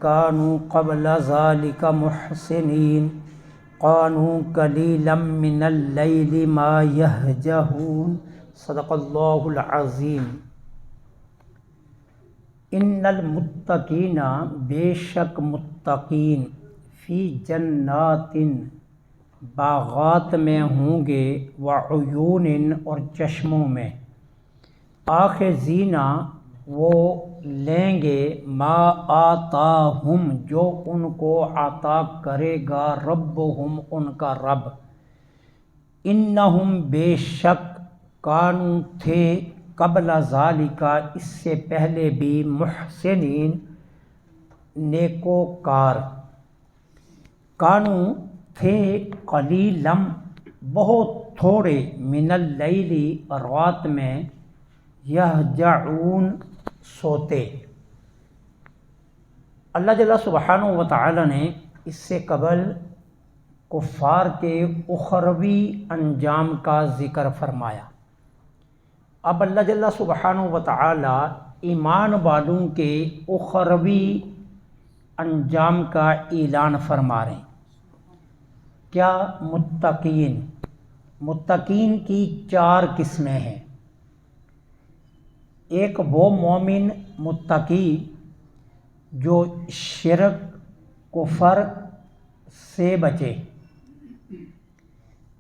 كانوا قبل ذلك محسنين قالوا قليلا من الليل ما يهجعون صدق اللہ العظیم۔ ان المتقین، بے شک متقین، فی جنات، باغات میں ہوں گے، وعیون، اور چشموں میں، آخذین، وہ لیں گے، ما آتاہم، جو ان کو عطا کرے گا، ربہم، ان کا رب، انہم، بے شک، کانوا، تھے، قبل ذالک، اس سے پہلے بھی، محسنین، نیکوکار، کانوا، تھے، قلیلم، بہت تھوڑے، من اللیل، رات میں، یہجعون، سوتے۔ اللہ جل سبحانہ و تعالی نے اس سے قبل کفار کے اخروی انجام کا ذکر فرمایا۔ اب اللہ جل سبحانہ و تعالی ایمان والوں کے اخروی انجام کا اعلان فرما رہے ہیں۔ کیا؟ متقین۔ متقین کی 4 قسمیں ہیں۔ ایک وہ مومن متقی جو شرک، کفر سے بچے۔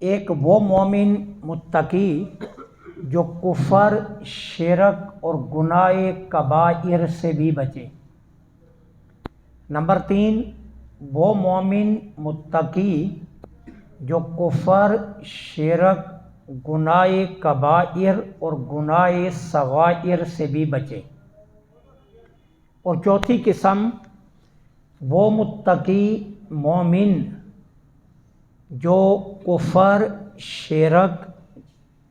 ایک وہ مومن متقی جو کفر، شرک اور گناہ کبائر سے بھی بچے۔ نمبر 3، وہ مومن متقی جو کفر، شرک، گناہ کبائر اور گناہ صغائر سے بھی بچے۔ اور چوتھی قسم، وہ متقی مومن جو کفر، شرک،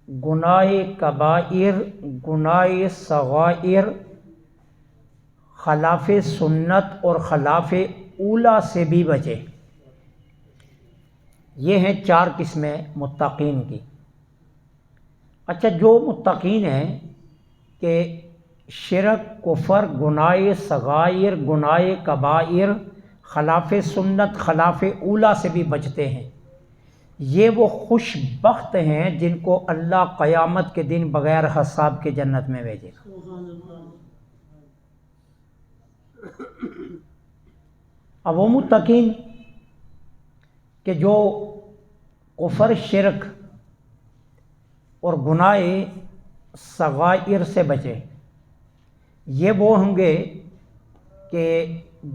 گناہ کبائر، گناہ صغائر، خلاف سنت اور خلاف اولیٰ سے بھی بچے۔ یہ ہیں 4 قسمیں متقین کی۔ اچھا، جو متقین ہیں کہ شرک، کفر، گناہ صغائر، گناہ کبائر، خلاف سنت، خلاف اولیٰ سے بھی بچتے ہیں، یہ وہ خوش بخت ہیں جن کو اللہ قیامت کے دن بغیر حساب کے جنت میں بھیجے گا۔ اب وہ متقین کہ جو کفر، شرک اور گناہ صغائر سے بچے، یہ وہ ہوں گے کہ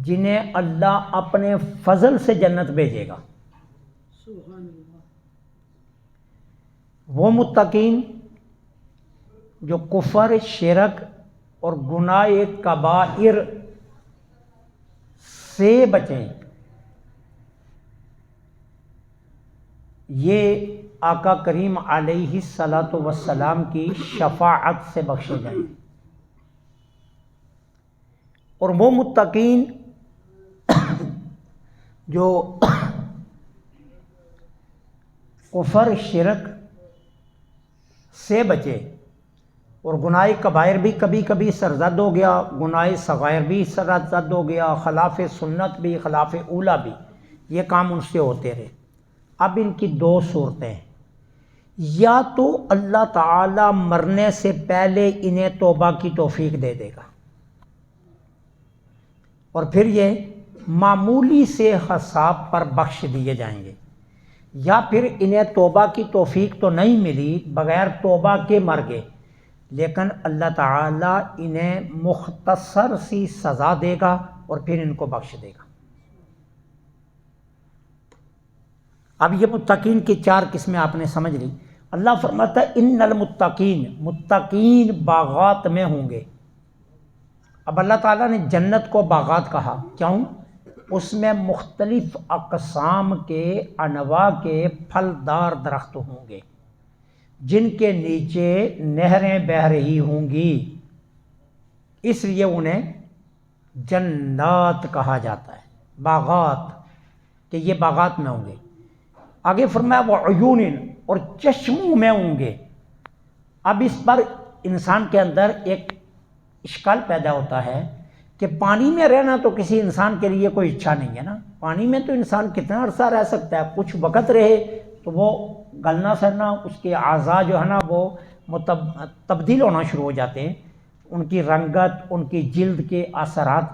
جنہیں اللہ اپنے فضل سے جنت بھیجے گا۔ وہ متقین جو کفر، شرک اور گناہ کبائر سے بچیں، یہ آقا کریم علیہ الصلاۃ والسلام کی شفاعت سے بخشے جائیں۔ اور وہ متقین جو کفر، شرک سے بچے اور گناہ کبائر بھی کبھی کبھی سرزد ہو گیا، گناہ صغائر بھی سرزد ہو گیا، خلاف سنت بھی، خلاف اولیٰ بھی، یہ کام ان سے ہوتے رہے۔ اب ان کی 2 صورتیں ہیں۔ یا تو اللہ تعالی مرنے سے پہلے انہیں توبہ کی توفیق دے دے گا، اور پھر یہ معمولی سے حساب پر بخش دیے جائیں گے، یا پھر انہیں توبہ کی توفیق تو نہیں ملی، بغیر توبہ کے مر گئے، لیکن اللہ تعالیٰ انہیں مختصر سی سزا دے گا اور پھر ان کو بخش دے گا۔ اب یہ متقین کی 4 قسمیں آپ نے سمجھ لی۔ اللہ فرماتا ہے ان المتقین، متقین باغات میں ہوں گے۔ اب اللہ تعالیٰ نے جنت کو باغات کہا، کیوں؟ اس میں مختلف اقسام کے، انواع کے پھلدار درخت ہوں گے جن کے نیچے نہریں بہہ رہی ہوں گی، اس لیے انہیں جنات کہا جاتا ہے، باغات، کہ یہ باغات میں ہوں گے۔ آگے فرمایا وعیون، اور چشموں میں ہوں گے۔ اب اس پر انسان کے اندر ایک اشکال پیدا ہوتا ہے کہ کہ پانی میں رہنا تو کسی انسان کے لیے کوئی اچھا نہیں ہے نا. پانی میں تو انسان کتنا عرصہ رہ سکتا ہے, کچھ وقت رہے تو وہ گلنا سڑنا, اس کے اعضاء جو ہے نا وہ تبدیل ہونا شروع ہو جاتے ہیں, ان کی رنگت, ان کی جلد کے اثرات.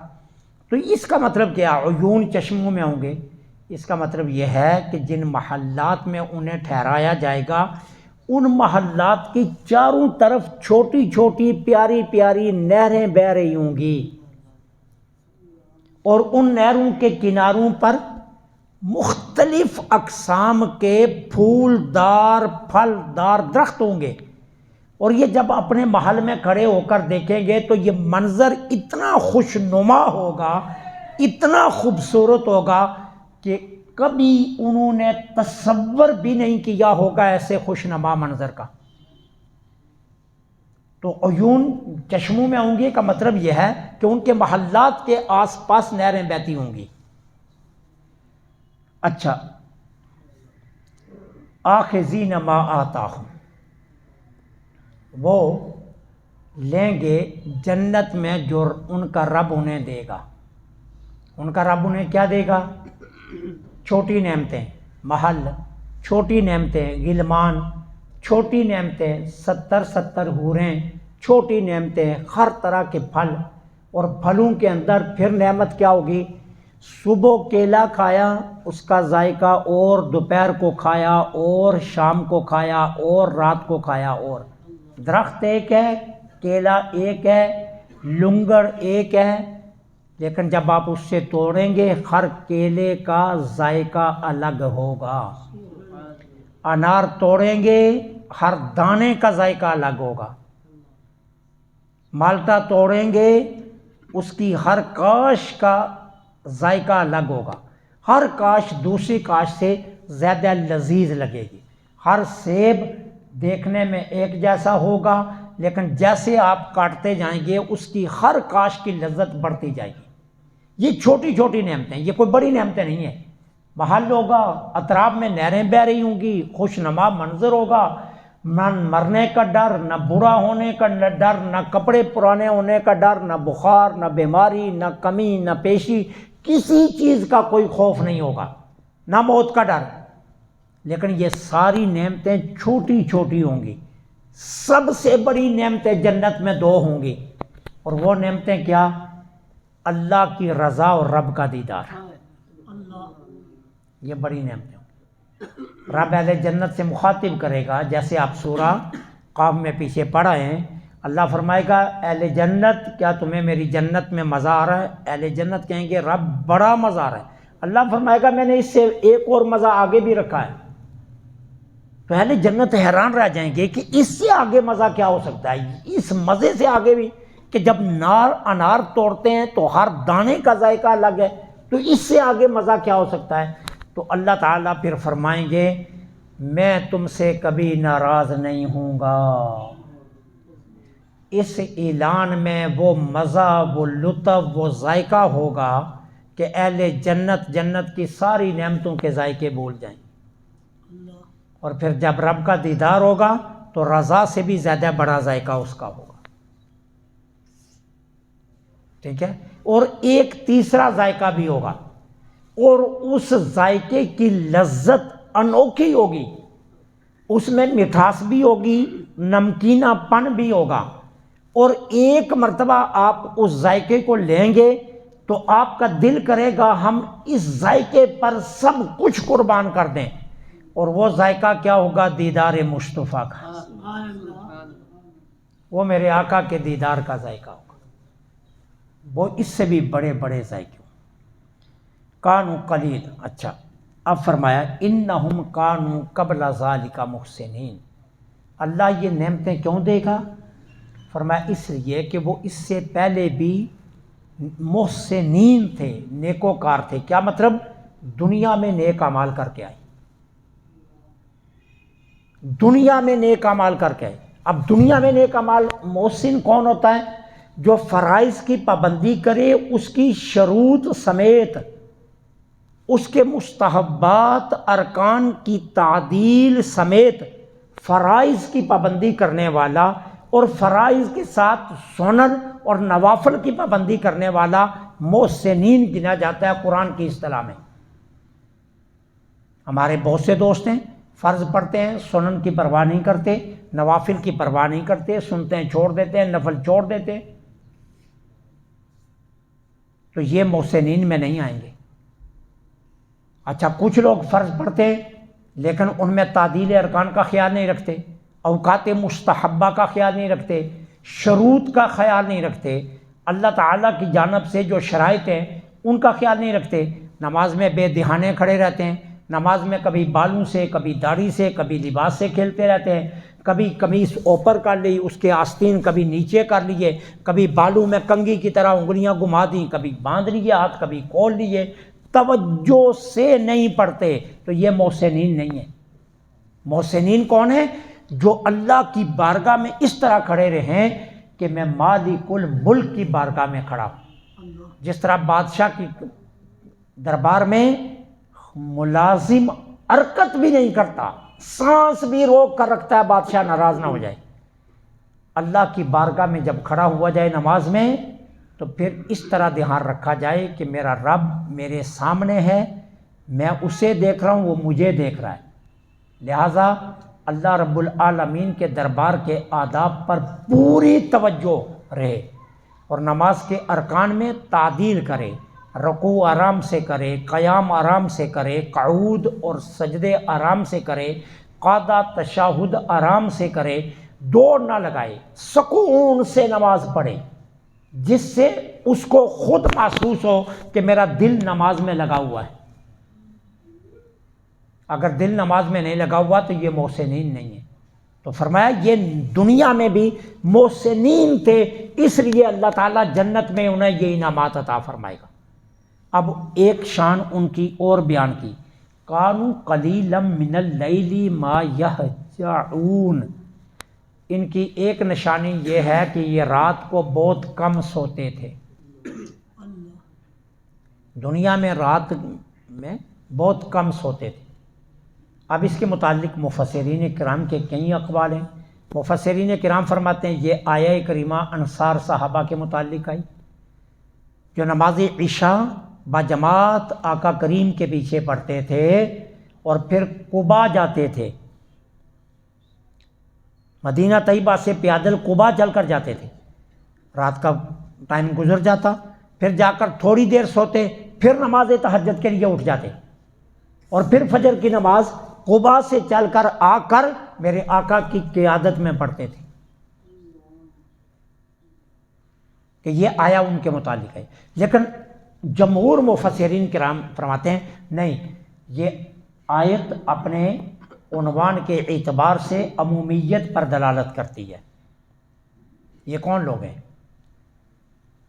تو اس کا مطلب کیا, عیون چشموں میں ہوں گے, اس کا مطلب یہ ہے کہ جن محلات میں انہیں ٹھہرایا جائے گا ان محلات کی چاروں طرف چھوٹی چھوٹی پیاری پیاری نہریں بہہ رہی ہوں گی, اور ان نہروں کے کناروں پر مختلف اقسام کے پھولدار پھلدار درخت ہوں گے. اور یہ جب اپنے محل میں کھڑے ہو کر دیکھیں گے تو یہ منظر اتنا خوشنما ہوگا, اتنا خوبصورت ہوگا کہ کبھی انہوں نے تصور بھی نہیں کیا ہوگا ایسے خوشنما منظر کا. تو عیون چشموں میں ہوں گی کا مطلب یہ ہے کہ ان کے محلات کے آس پاس نہریں بہتی ہوں گی. اچھا, آخذین ما آتاہم, وہ لیں گے جنت میں جو ان کا رب انہیں دے گا. ان کا رب انہیں کیا دے گا؟ چھوٹی نعمتیں, محل, چھوٹی نعمتیں, غلمان, چھوٹی نعمتیں, 70 حوریں, چھوٹی نعمتیں, ہر طرح کے پھل. اور پھلوں کے اندر پھر نعمت کیا ہوگی؟ صبح کیلا کھایا اس کا ذائقہ اور, دوپہر کو کھایا اور, شام کو کھایا اور, رات کو کھایا اور. درخت ایک ہے, کیلا ایک ہے, لنگڑ ایک ہے, لیکن جب آپ اس سے توڑیں گے ہر کیلے کا ذائقہ الگ ہوگا. انار توڑیں گے ہر دانے کا ذائقہ الگ ہوگا. مالٹا توڑیں گے اس کی ہر کاش کا ذائقہ الگ ہوگا. ہر کاش دوسری کاش سے زیادہ لذیذ لگے گی. ہر سیب دیکھنے میں ایک جیسا ہوگا لیکن جیسے آپ کاٹتے جائیں گے اس کی ہر کاش کی لذت بڑھتی جائے گی. یہ چھوٹی چھوٹی نعمتیں, یہ کوئی بڑی نعمتیں نہیں ہیں. محل ہوگا, اطراف میں نہریں بہہ رہی ہوں گی, خوشنما منظر ہوگا, نہ مرنے کا ڈر, نہ برا ہونے کا ڈر, نہ کپڑے پرانے ہونے کا ڈر, نہ بخار, نہ بیماری, نہ کمی, نہ پیشی, کسی چیز کا کوئی خوف نہیں ہوگا, نہ موت کا ڈر. لیکن یہ ساری نعمتیں چھوٹی چھوٹی ہوں گی. سب سے بڑی نعمتیں جنت میں 2 ہوں گی, اور وہ نعمتیں کیا؟ اللہ کی رضا اور رب کا دیدار. یہ بڑی نعمتیں ہوں گی. رب اہل جنت سے مخاطب کرے گا, جیسے آپ سورہ قاف میں پیچھے پڑھا ہے. اللہ فرمائے گا اہل جنت کیا تمہیں میری جنت میں مزہ آ رہا ہے؟ اہل جنت کہیں گے رب بڑا مزہ آ رہا ہے. اللہ فرمائے گا میں نے اس سے ایک اور مزہ آگے بھی رکھا ہے. تو اہل جنت حیران رہ جائیں گے کہ اس سے آگے مزہ کیا ہو سکتا ہے, اس مزے سے آگے بھی, کہ جب انار توڑتے ہیں تو ہر دانے کا ذائقہ الگ ہے, تو اس سے آگے مزہ کیا ہو سکتا ہے. تو اللہ تعالیٰ پھر فرمائیں گے میں تم سے کبھی ناراض نہیں ہوں گا. اس اعلان میں وہ مزہ, وہ لطف, وہ ذائقہ ہوگا کہ اہل جنت کی ساری نعمتوں کے ذائقے بھول جائیں. اور پھر جب رب کا دیدار ہوگا تو رضا سے بھی زیادہ بڑا ذائقہ اس کا ہوگا. ٹھیک ہے. اور ایک تیسرا ذائقہ بھی ہوگا, اور اس ذائقے کی لذت انوکھی ہوگی. اس میں مٹھاس بھی ہوگی, نمکینہ پن بھی ہوگا. اور ایک مرتبہ آپ اس ذائقے کو لیں گے تو آپ کا دل کرے گا ہم اس ذائقے پر سب کچھ قربان کر دیں. اور وہ ذائقہ کیا ہوگا؟ دیدار مصطفیٰ کا. وہ میرے آقا کے دیدار کا ذائقہ ہوگا. وہ اس سے بھی بڑے بڑے ذائقے ہوں. کانوا قلیل. اچھا, اب فرمایا انہم کانوا قبل ذالک محسنین. اللہ یہ نعمتیں کیوں دے گا؟ فرمایا اس لیے کہ وہ اس سے پہلے بھی محسنین تھے, نیکوکار تھے. کیا مطلب؟ دنیا میں نیک اعمال کر کے آئے. دنیا میں نیک اعمال کر کے آئے. اب دنیا میں نیک اعمال, محسن کون ہوتا ہے؟ جو فرائض کی پابندی کرے اس کی شروط سمیت, اس کے مستحبات ارکان کی تعدیل سمیت فرائض کی پابندی کرنے والا, اور فرائض کے ساتھ سنن اور نوافل کی پابندی کرنے والا محسنین گنا جاتا ہے قرآن کی اصطلاح میں۔ ہمارے بہت سے دوست ہیں فرض پڑھتے ہیں، سنن کی پرواہ نہیں کرتے، نوافل کی پرواہ نہیں کرتے، سنتے ہیں چھوڑ دیتے ہیں، نفل چھوڑ دیتے ہیں، تو یہ محسنین میں نہیں آئیں گے۔ اچھا، کچھ لوگ فرض پڑھتے ہیں لیکن ان میں تعدیل ارکان کا خیال نہیں رکھتے، اوقات مستحبہ کا خیال نہیں رکھتے، شروط کا خیال نہیں رکھتے، اللہ تعالیٰ کی جانب سے جو شرائط ہیں ان کا خیال نہیں رکھتے، نماز میں بے دہانے کھڑے رہتے ہیں، نماز میں کبھی بالوں سے، کبھی داڑھی سے، کبھی لباس سے کھیلتے رہتے ہیں، کبھی قمیص اوپر کر لی، اس کے آستین کبھی نیچے کر لیے، کبھی بالوں میں کنگھی کی طرح انگلیاں گھما دیں، کبھی باندھ لیے ہاتھ، کبھی کھول لیے، توجہ سے نہیں پڑھتے، تو یہ محسنین نہیں ہیں۔ محسنین کون ہیں؟ جو اللہ کی بارگاہ میں اس طرح کھڑے رہیں کہ میں مالک الملک کی بارگاہ میں کھڑا ہوں، جس طرح بادشاہ کی دربار میں ملازم حرکت بھی نہیں کرتا، سانس بھی روک کر رکھتا ہے بادشاہ ناراض نہ ہو جائے، اللہ کی بارگاہ میں جب کھڑا ہوا جائے نماز میں تو پھر اس طرح دھیان رکھا جائے کہ میرا رب میرے سامنے ہے، میں اسے دیکھ رہا ہوں، وہ مجھے دیکھ رہا ہے، لہٰذا اللہ رب العالمین کے دربار کے آداب پر پوری توجہ رہے اور نماز کے ارکان میں تعدیل کرے، رکوع آرام سے کرے، قیام آرام سے کرے، قعود اور سجدے آرام سے کرے، قعدہ تشہد آرام سے کرے، دوڑ نہ لگائے، سکون سے نماز پڑھے، جس سے اس کو خود محسوس ہو کہ میرا دل نماز میں لگا ہوا ہے۔ اگر دل نماز میں نہیں لگا ہوا تو یہ محسنین نہیں ہے۔ تو فرمایا یہ دنیا میں بھی محسنین تھے، اس لیے اللہ تعالیٰ جنت میں انہیں یہ انعامات عطا فرمائے گا۔ اب ایک شان ان کی اور بیان کی، کانوا قلیلا من اللیل ما یہجعون، ان کی ایک نشانی یہ ہے کہ یہ رات کو بہت کم سوتے تھے، دنیا میں رات میں بہت کم سوتے تھے۔ اب اس کے متعلق مفسرین کرام کے کئی اقوال ہیں۔ مفسرین کرام فرماتے ہیں یہ آیہ کریمہ انصار صحابہ کے متعلق آئی جو نماز عشاء باجماعت آقا کریم کے پیچھے پڑھتے تھے اور پھر قباء جاتے تھے، مدینہ طیبہ سے پیادل قباء چل کر جاتے تھے، رات کا ٹائم گزر جاتا، پھر جا کر تھوڑی دیر سوتے، پھر نماز تہجد کے لیے اٹھ جاتے اور پھر فجر کی نماز قباء سے چل کر آ کر میرے آقا کی قیادت میں پڑھتے تھے، کہ یہ آیا ان کے متعلق ہے۔ لیکن جمہور مفسرین کرام فرماتے ہیں نہیں، یہ آیت اپنے عنوان کے اعتبار سے عمومیت پر دلالت کرتی ہے۔ یہ کون لوگ ہیں؟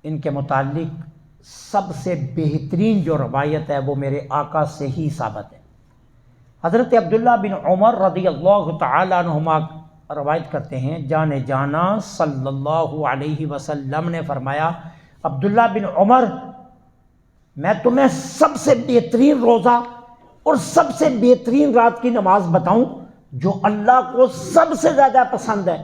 ان کے متعلق سب سے بہترین جو روایت ہے وہ میرے آقا سے ہی ثابت ہے۔ حضرت عبداللہ بن عمر رضی اللہ تعالیٰ عنہما روایت کرتے ہیں، جان جانا صلی اللہ علیہ وسلم نے فرمایا، عبداللہ بن عمر میں تمہیں سب سے بہترین روزہ اور سب سے بہترین رات کی نماز بتاؤں جو اللہ کو سب سے زیادہ پسند ہے؟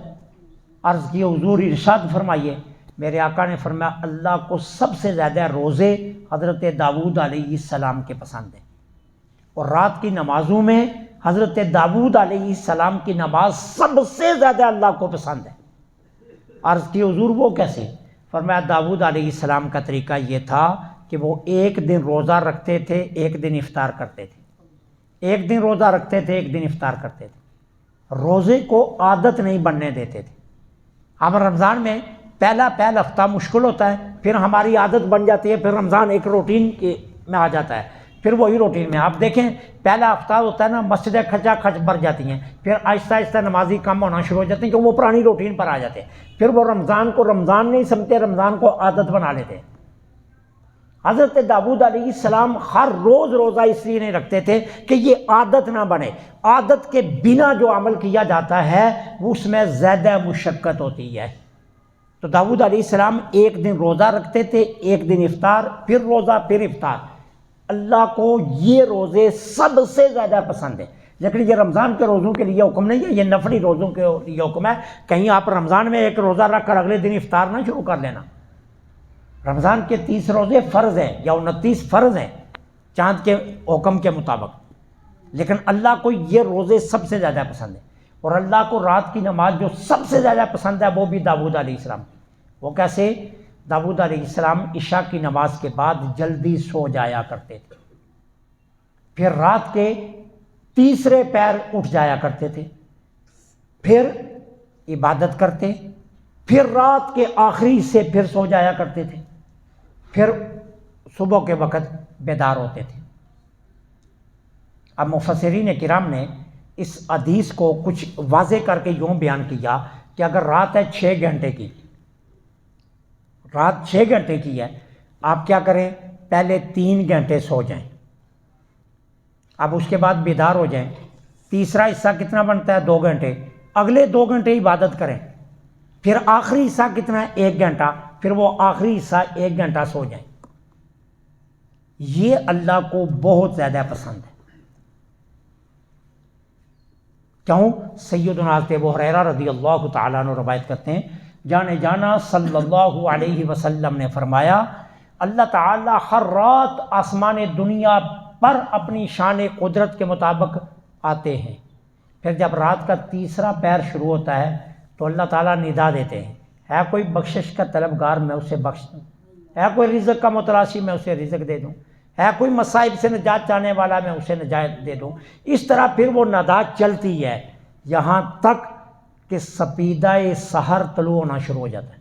عرض کی حضور ارشاد فرمائیے۔ میرے آقا نے فرمایا اللہ کو سب سے زیادہ روزے حضرت داؤد علیہ السلام کے پسند ہیں، اور رات کی نمازوں میں حضرت داؤد علیہ السلام کی نماز سب سے زیادہ اللہ کو پسند ہے۔ عرض کی حضور وہ کیسے؟ فرمایا داؤد علیہ السلام کا طریقہ یہ تھا کہ وہ ایک دن روزہ رکھتے تھے، ایک دن افطار کرتے تھے، ایک دن روزہ رکھتے تھے، ایک دن افطار کرتے تھے، روزے کو عادت نہیں بننے دیتے تھے۔ ہم رمضان میں پہلا ہفتہ مشکل ہوتا ہے، پھر ہماری عادت بن جاتی ہے، پھر رمضان ایک روٹین کے میں آ جاتا ہے، پھر وہی روٹین میں آپ دیکھیں پہلا ہفتہ ہوتا ہے نا، مسجدیں کھچا کھچ بھر جاتی ہیں، پھر آہستہ آہستہ نمازی کم ہونا شروع ہو جاتے ہیں کہ وہ پرانی روٹین پر آ جاتے ہیں، پھر وہ رمضان کو رمضان نہیں سمجھتے، رمضان کو عادت بنا لیتے ہیں۔ حضرت داؤد علیہ السلام ہر روز روزہ اس لیے نہیں رکھتے تھے کہ یہ عادت نہ بنے، عادت کے بنا جو عمل کیا جاتا ہے وہ اس میں زیادہ مشقت ہوتی ہے۔ تو داؤد علیہ السلام ایک دن روزہ رکھتے تھے، ایک دن افطار، پھر روزہ، پھر افطار۔ اللہ کو یہ روزے سب سے زیادہ پسند ہیں، لیکن یہ رمضان کے روزوں کے لیے حکم نہیں ہے، یہ نفلی روزوں کے لیے حکم ہے۔ کہیں آپ رمضان میں ایک روزہ رکھ کر اگلے دن افطار نہ شروع کر لینا، رمضان کے 30 روزے فرض ہیں یا 29 فرض ہیں چاند کے حکم کے مطابق، لیکن اللہ کو یہ روزے سب سے زیادہ پسند ہیں، اور اللہ کو رات کی نماز جو سب سے زیادہ پسند ہے وہ بھی داؤد علیہ السلام۔ وہ کیسے؟ داؤد علیہ السلام عشاء کی نماز کے بعد جلدی سو جایا کرتے تھے، پھر رات کے تیسرے پہر اٹھ جایا کرتے تھے، پھر عبادت کرتے، پھر رات کے آخری سے پھر سو جایا کرتے تھے، پھر صبح کے وقت بیدار ہوتے تھے۔ اب مفسرین کرام نے اس حدیث کو کچھ واضح کر کے یوں بیان کیا کہ اگر رات ہے 6 گھنٹے کی، رات 6 گھنٹے کی ہے، آپ کیا کریں؟ پہلے 3 گھنٹے سو جائیں، اب اس کے بعد بیدار ہو جائیں، تیسرا حصہ کتنا بنتا ہے؟ 2 گھنٹے، اگلے 2 گھنٹے عبادت کریں، پھر آخری حصہ کتنا ہے؟ 1 گھنٹہ، پھر وہ آخری حصہ 1 گھنٹہ سو جائیں۔ یہ اللہ کو بہت زیادہ پسند ہے۔ کیوں؟ سیدنا ابو ہریرہ رضی اللہ تعالیٰ عنہ روایت کرتے ہیں، جانے جانا صلی اللہ علیہ وسلم نے فرمایا، اللہ تعالیٰ ہر رات آسمان دنیا پر اپنی شان قدرت کے مطابق آتے ہیں، پھر جب رات کا تیسرا پہر شروع ہوتا ہے تو اللہ تعالیٰ ندا دیتے ہیں، ہے کوئی بخشش کا طلبگار میں اسے بخش دوں، ہے کوئی رزق کا متلاش میں اسے رزق دے دوں، ہے کوئی مصائب سے نجات چاہنے والا میں اسے نجات دے دوں۔ اس طرح پھر وہ ندا چلتی ہے یہاں تک کہ سپیدہ سحر طلوع ہونا شروع ہو جاتا ہے۔